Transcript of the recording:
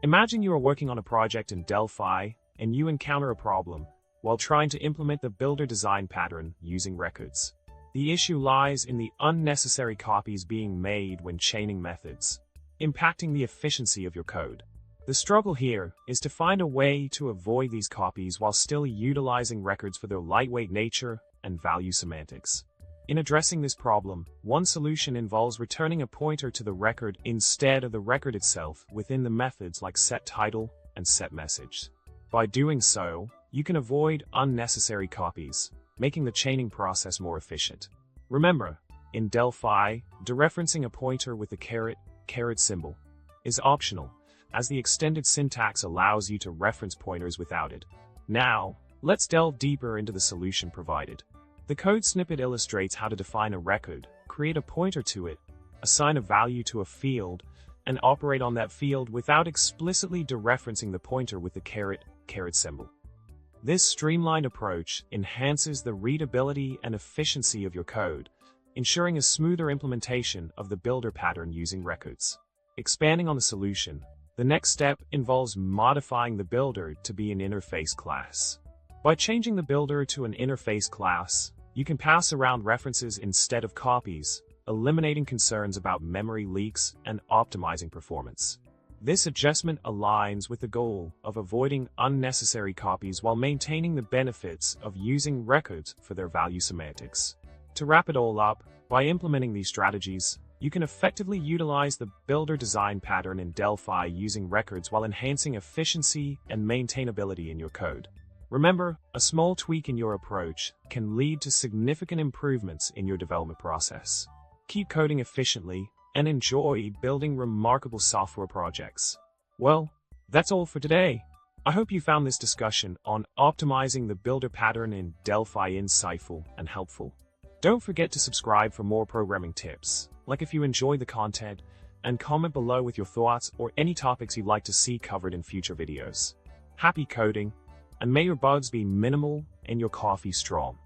Imagine you are working on a project in Delphi and you encounter a problem while trying to implement the builder design pattern using records. The issue lies in the unnecessary copies being made when chaining methods, impacting the efficiency of your code. The struggle here is to find a way to avoid these copies while still utilizing records for their lightweight nature and value semantics. In addressing this problem, one solution involves returning a pointer to the record instead of the record itself within the methods like setTitle and setMessage. By doing so, you can avoid unnecessary copies, making the chaining process more efficient. Remember, in Delphi, dereferencing a pointer with the caret symbol is optional, as the extended syntax allows you to reference pointers without it. Now, let's delve deeper into the solution provided. The code snippet illustrates how to define a record, create a pointer to it, assign a value to a field, and operate on that field without explicitly dereferencing the pointer with the caret symbol. This streamlined approach enhances the readability and efficiency of your code, ensuring a smoother implementation of the builder pattern using records. Expanding on the solution, the next step involves modifying the builder to be an interface class. By changing the builder to an interface class, you can pass around references instead of copies, eliminating concerns about memory leaks and optimizing performance. This adjustment aligns with the goal of avoiding unnecessary copies while maintaining the benefits of using records for their value semantics. To wrap it all up, by implementing these strategies, you can effectively utilize the builder design pattern in Delphi using records while enhancing efficiency and maintainability in your code. Remember, a small tweak in your approach can lead to significant improvements in your development process. Keep coding efficiently and enjoy building remarkable software projects. Well, that's all for today. I hope you found this discussion on optimizing the builder pattern in Delphi insightful and helpful. Don't forget to subscribe for more programming tips, like if you enjoy the content, and comment below with your thoughts or any topics you'd like to see covered in future videos. Happy coding! And may your bugs be minimal and your coffee strong.